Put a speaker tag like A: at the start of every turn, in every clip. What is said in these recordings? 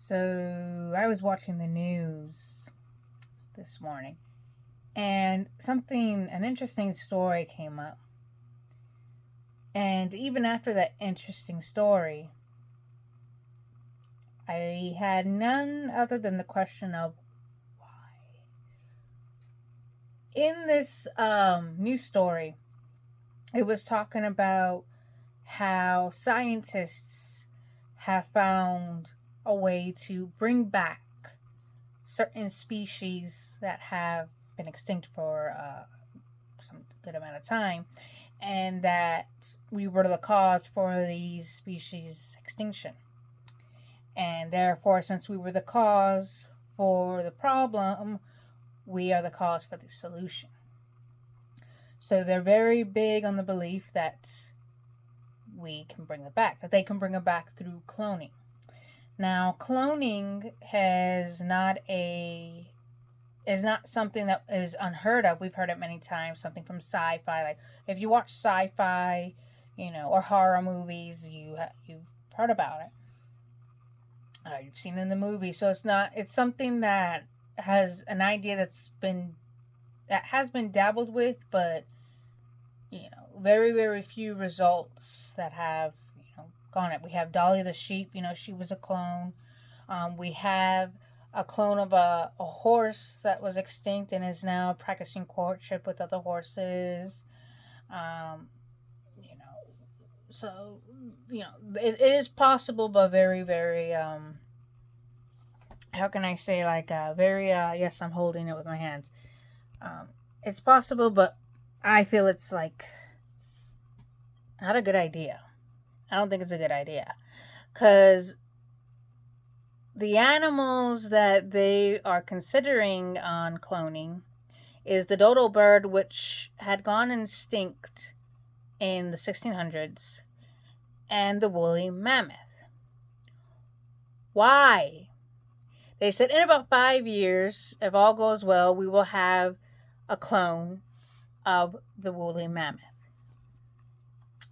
A: So I was watching the news this morning and an interesting story came up. And even after that interesting story, I had none other than the question of why. In this news story, it was talking about how scientists have found a way to bring back certain species that have been extinct for some good amount of time, and that we were the cause for these species extinction. And therefore, since we were the cause for the problem, we are the cause for the solution. So they're very big on the belief that we can bring it back, that they can bring it back through cloning. Now, cloning is not something that is unheard of. We've heard it many times, something from sci-fi. Like if you watch sci-fi, or horror movies, you've heard about it. You've seen it in the movie. So it's something that has an idea that has been dabbled with, but very, very few results that have gone it. We have Dolly the sheep. She was a clone. We have a clone of a horse that was extinct and is now practicing courtship with other horses. So it is possible, but very, very how can I say, like very yes, I'm holding it with my hands. It's possible, but I feel it's like not a good idea. I don't think it's a good idea, because the animals that they are considering on cloning is the dodo bird, which had gone extinct in the 1600s, and the woolly mammoth. Why? They said in about 5 years, if all goes well, we will have a clone of the woolly mammoth.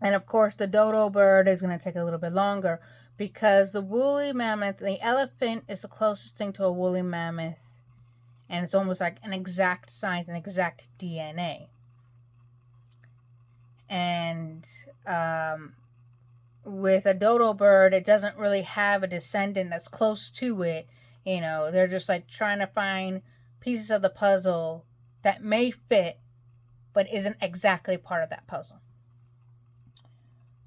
A: And of course, the dodo bird is going to take a little bit longer, because the woolly mammoth, the elephant, is the closest thing to a woolly mammoth. And it's almost like an exact science, an exact DNA. And with a dodo bird, it doesn't really have a descendant that's close to it. They're just like trying to find pieces of the puzzle that may fit, but isn't exactly part of that puzzle.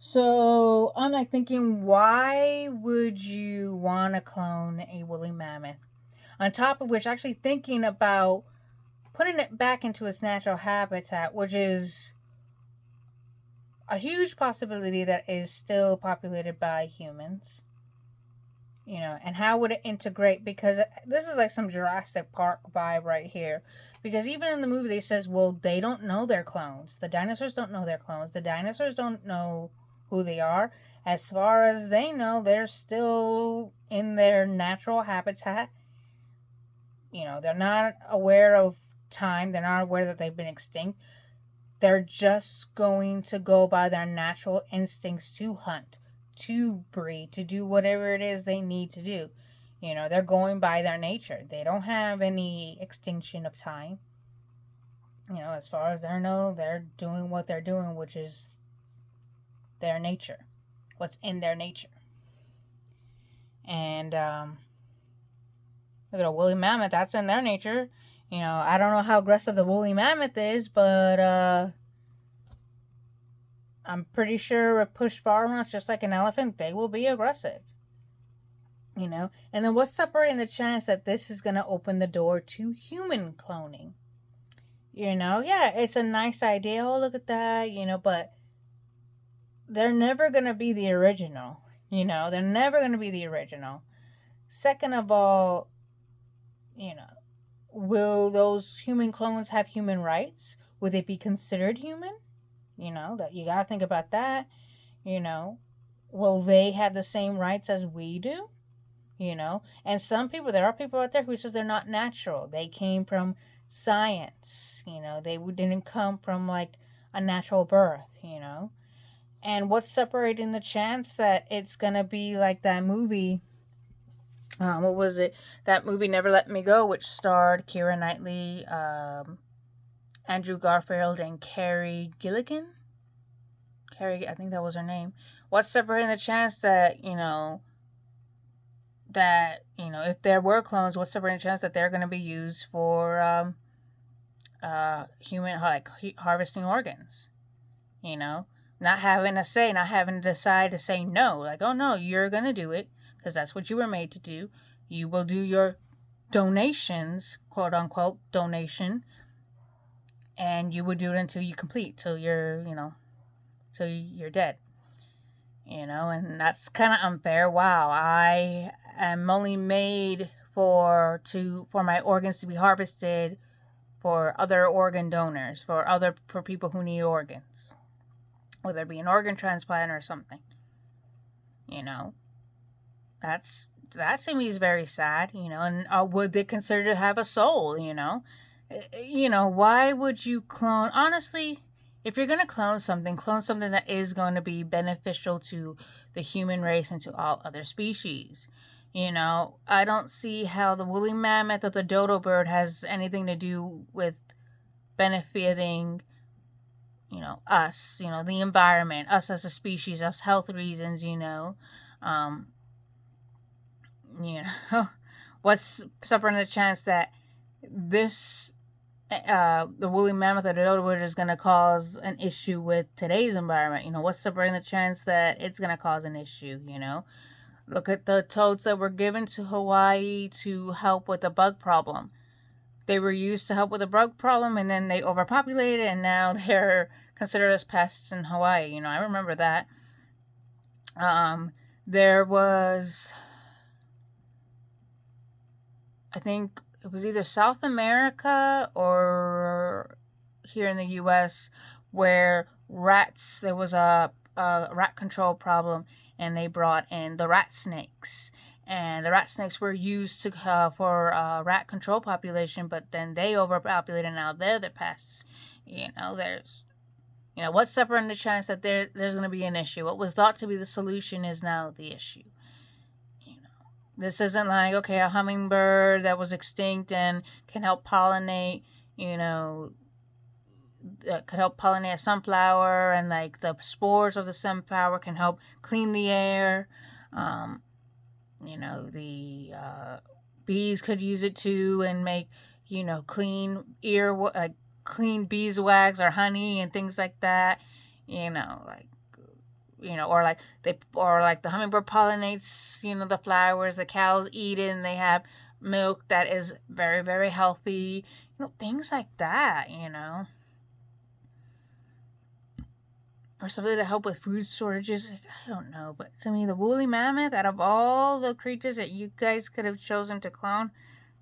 A: So I'm like thinking, why would you want to clone a woolly mammoth? On top of which, actually thinking about putting it back into its natural habitat, which is a huge possibility that is still populated by humans. And how would it integrate? Because this is like some Jurassic Park vibe right here. Because even in the movie, they says, well, they don't know they're clones. The dinosaurs don't know they're clones. The dinosaurs don't know who they are. As far as they know, they're still in their natural habitat. They're not aware of time. They're not aware that they've been extinct. They're just going to go by their natural instincts to hunt, to breed, to do whatever it is they need to do. They're going by their nature. They don't have any extinction of time. As far as they know, they're doing what they're doing, which is their nature, what's in their nature. And look at a woolly mammoth, that's in their nature. I don't know how aggressive the woolly mammoth is, but I'm pretty sure if pushed far enough, just like an elephant, they will be aggressive. And then what's separating the chance that this is going to open the door to human cloning? Yeah, it's a nice idea. Oh, look at that, but they're never going to be the original. They're never going to be the original. Second of all, will those human clones have human rights? Would they be considered human? That you got to think about that. Will they have the same rights as we do? And there are people out there who says they're not natural. They came from science. They didn't come from like a natural birth. And what's separating the chance that it's going to be like that movie What was it? That movie Never Let Me Go, which starred Keira Knightley, Andrew Garfield, and Carrie Gilligan. Carrie, I think that was her name. What's separating the chance that if there were clones, what's separating the chance that they're going to be used for human harvesting organs? Not having a say, not having to decide to say no. Like, oh no, you're going to do it because that's what you were made to do. You will do your donations, quote unquote, donation, and you will do it until you complete, till you're dead. And that's kind of unfair. Wow, I am only made for my organs to be harvested for other organ donors, for people who need organs, whether it be an organ transplant or something. That to me is very sad. And would they consider to have a soul? Why would you clone? Honestly, if you're going to clone something that is going to be beneficial to the human race and to all other species. I don't see how the woolly mammoth or the dodo bird has anything to do with benefiting, us, the environment, us as a species, us health reasons, what's separating the chance that this the woolly mammoth or the dodo bird is going to cause an issue with today's environment? What's separating the chance that it's going to cause an issue? Look at the toads that were given to Hawaii to help with the bug problem. They were used to help with the bug problem, and then they overpopulated, and now they're considered as pests in Hawaii. I remember that. There was, I think it was either South America or here in the U.S. where there was a rat control problem, and they brought in the rat snakes. And the rat snakes were used for rat control population, but then they overpopulated, and now they're the pests. What's separating the chance that there's going to be an issue? What was thought to be the solution is now the issue. This isn't like, okay, a hummingbird that was extinct and can help pollinate, could help pollinate a sunflower, and like the spores of the sunflower can help clean the air. The bees could use it too and make, clean clean beeswax or honey and things like that. Or like the hummingbird pollinates, the flowers, the cows eat it, and they have milk that is very, very healthy. Things like that, Or something to help with food shortages. I don't know. But to me, the woolly mammoth, out of all the creatures that you guys could have chosen to clone,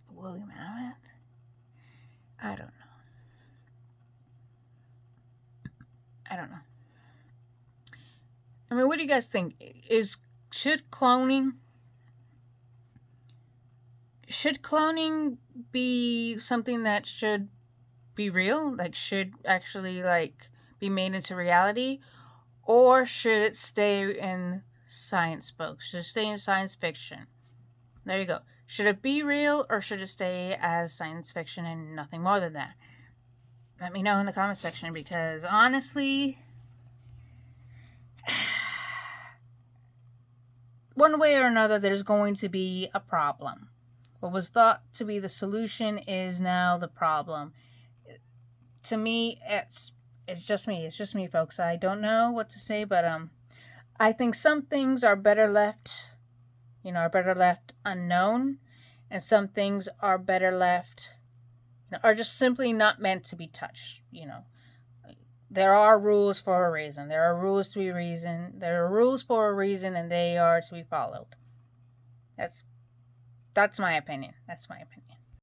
A: the woolly mammoth? I don't know. I mean, what do you guys think? Should cloning be something that should be real? Like, should actually, be made into reality? Or should it stay in science books? Should it stay in science fiction? There you go. Should it be real, or should it stay as science fiction and nothing more than that? Let me know in the comment section, because honestly, one way or another, there's going to be a problem. What was thought to be the solution is now the problem. To me, it's just me. It's just me, folks. I don't know what to say, but I think some things are better left unknown, and some things are better left, are just simply not meant to be touched. There are rules for a reason. There are rules for a reason, and they are to be followed. That's my opinion.